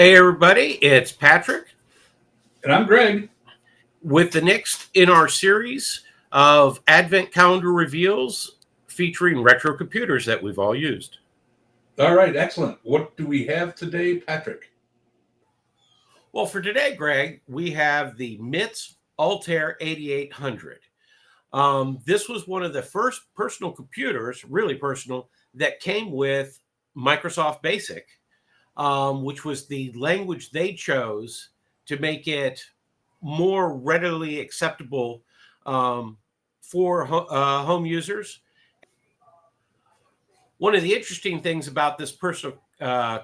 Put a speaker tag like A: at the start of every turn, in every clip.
A: Hey, everybody, it's Patrick
B: And I'm Greg.
A: with the next in our series of Advent Calendar Reveals featuring retro computers that we've all used.
B: All right, excellent. What do we have today, Patrick?
A: Well, for today, Greg, we have the MITS Altair 8800. This was one of the first personal computers, really personal, that came with Microsoft Basic, which was the language they chose to make it more readily acceptable um, for home users. One of the interesting things about this personal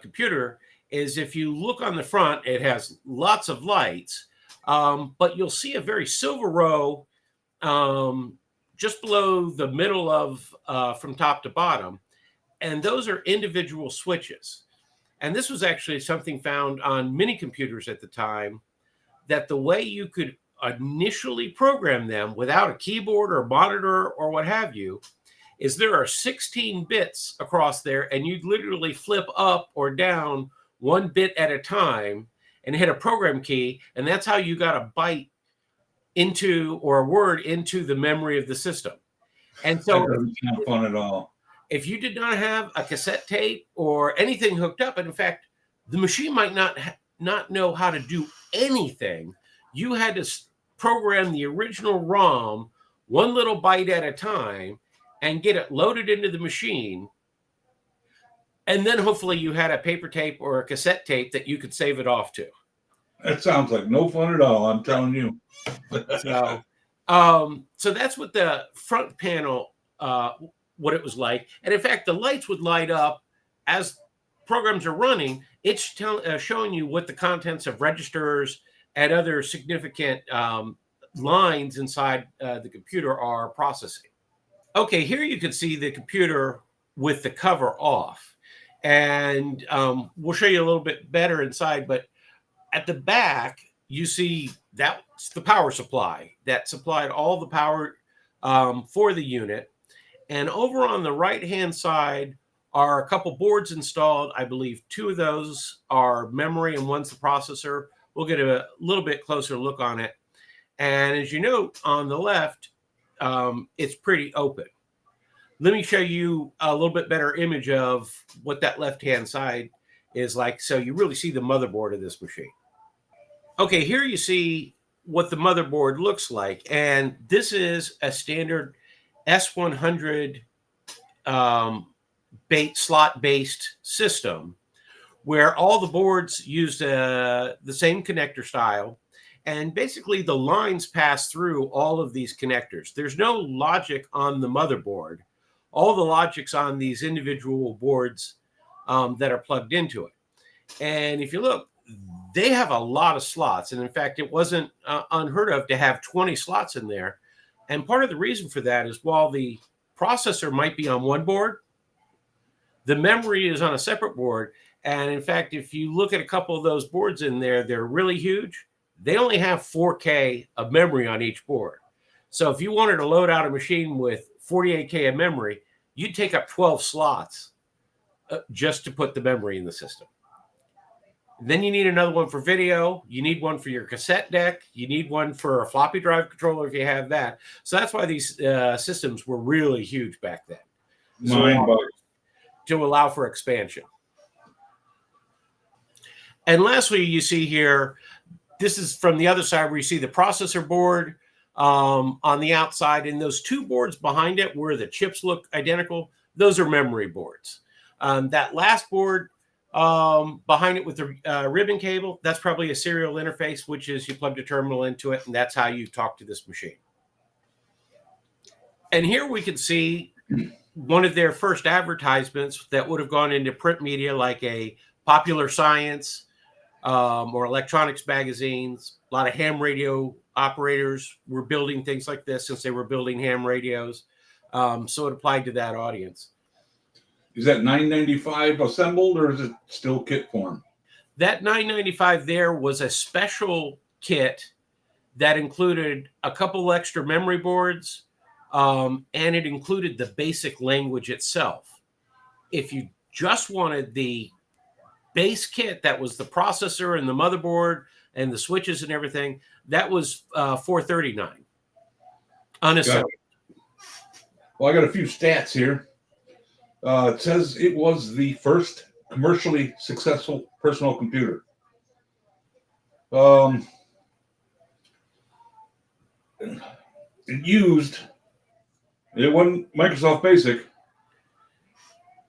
A: computer is if you look on the front, it has lots of lights, but you'll see a very silver row um, just below the middle of from top to bottom. And those are individual switches. And this was actually something found on mini computers at the time, that the way you could initially program them without a keyboard or monitor or what have you is there are 16 bits across there, and you'd literally flip up or down one bit at a time and hit a program key, and that's how you got a byte into or a word into the memory of the system. And
B: That
A: so
B: doesn't sound fun at all.
A: if you did not have a cassette tape or anything hooked up, and in fact, the machine might not know how to do anything, you had to program the original ROM one little byte at a time and get it loaded into the machine. And then hopefully you had a paper tape or a cassette tape that you could save it off to.
B: That sounds like no fun at all, I'm telling you.
A: So that's what the front panel, what it was like. And in fact, the lights would light up as programs are running. It's showing you what the contents of registers and other significant lines inside the computer are processing. Okay, here you can see the computer with the cover off. And we'll show you a little bit better inside, but at the back, you see that's the power supply that supplied all the power for the unit. And over on the right-hand side are a couple boards installed. I believe two of those are memory and one's the processor. We'll get a little bit closer look on it. And as you note on the left, it's pretty open. Let me show you a little bit better image of what that left-hand side is like, so you really see the motherboard of this machine. Okay, here you see what the motherboard looks like, and this is a standard S100 slot-based system where all the boards use the same connector style, and basically the lines pass through all of these connectors. There's no logic on the motherboard. All the logic's on these individual boards that are plugged into it. And if you look, they have a lot of slots. And in fact, it wasn't unheard of to have 20 slots in there. And part of the reason for that is while the processor might be on one board, the memory is on a separate board. And in fact, if you look at a couple of those boards in there, they're really huge. They only have 4K of memory on each board. So if you wanted to load out a machine with 48K of memory, you'd take up 12 slots just to put the memory in the system. Then you need another one for video. You need one for your cassette deck. You need one for a floppy drive controller if you have that. So that's why these systems were really huge back then. To allow for expansion. And lastly, you see here, this is from the other side where you see the processor board on the outside, and those two boards behind it where the chips look identical, those are memory boards. That last board behind it with the ribbon cable, that's probably a serial interface, which is you plug the terminal into it, and that's how you talk to this machine. And here we can see one of their first advertisements that would have gone into print media like a Popular Science or electronics magazines. A lot of ham radio operators were building things like this since they were building ham radios. So it applied to that audience.
B: Is that $9.95 assembled or is it still kit form?
A: That $9.95 there was a special kit that included a couple extra memory boards, and it included the basic language itself. If you just wanted the base kit that was the processor and the motherboard and the switches and everything, that was $439 unassembled.
B: Well, I got a few stats here. It says it was the first commercially successful personal computer. It wasn't Microsoft Basic.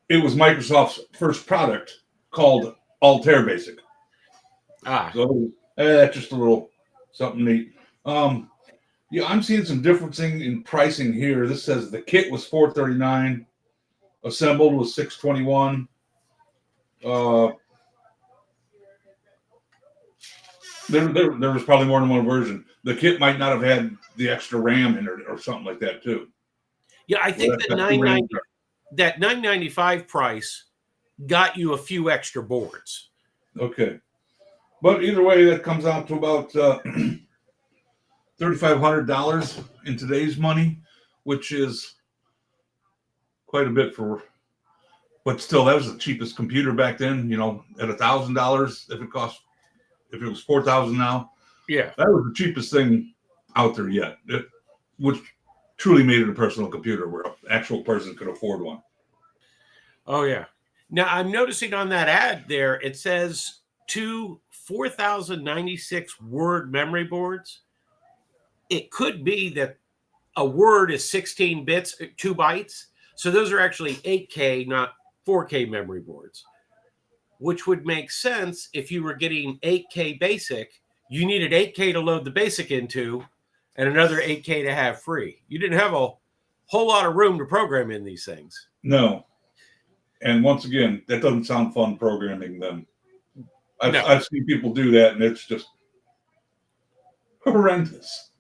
B: It was Microsoft's first product called Altair Basic. So just a little something neat. Yeah, I'm seeing some differencing in pricing here. This says the kit was $439, assembled was $621. There was probably more than one version. The kit might not have had the extra RAM in it or something like that too.
A: Yeah, I think that $995 price got you a few extra boards.
B: Okay, but either way, that comes out to about $3,500 in today's money, which is quite a bit for. But still, that was the cheapest computer back then. You know, at $1,000, if it was $4,000 now,
A: yeah,
B: that was the cheapest thing out there yet. Which truly made it a personal computer where an actual person could afford one.
A: Oh yeah. Now I'm noticing on that ad there it says 2 4096 word memory boards. It could be that a word is 16 bits, 2 bytes. So those are actually 8K, not 4K memory boards, which would make sense if you were getting 8K basic. You needed 8K to load the basic into and another 8K to have free. You didn't have a whole lot of room to program in these things.
B: No. And once again, that doesn't sound fun programming them. I've seen people do that, and it's just horrendous.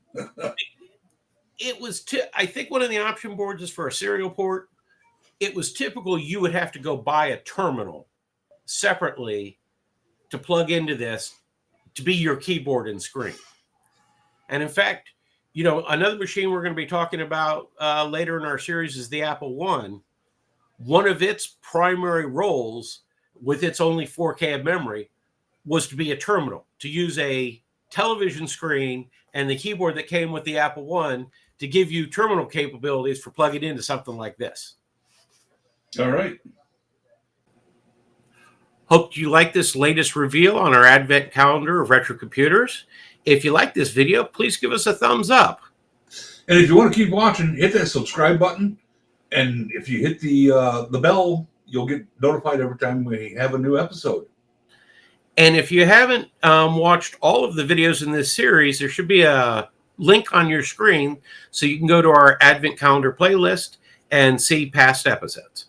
A: It was, I think one of the option boards is for a serial port. It was typical you would have to go buy a terminal separately to plug into this to be your keyboard and screen. And in fact, you know, another machine we're going to be talking about later in our series is the Apple I. One of its primary roles, with its only 4K of memory, was to be a terminal, to use a television screen and the keyboard that came with the Apple I to give you terminal capabilities for plugging into something like this.
B: All right.
A: Hope you like this latest reveal on our advent calendar of retro computers. If you like this video, please give us a thumbs up.
B: And if you want to keep watching, hit that subscribe button. And if you hit the bell, you'll get notified every time we have a new episode.
A: And if you haven't watched all of the videos in this series, there should be a link on your screen so you can go to our Advent Calendar playlist and see past episodes.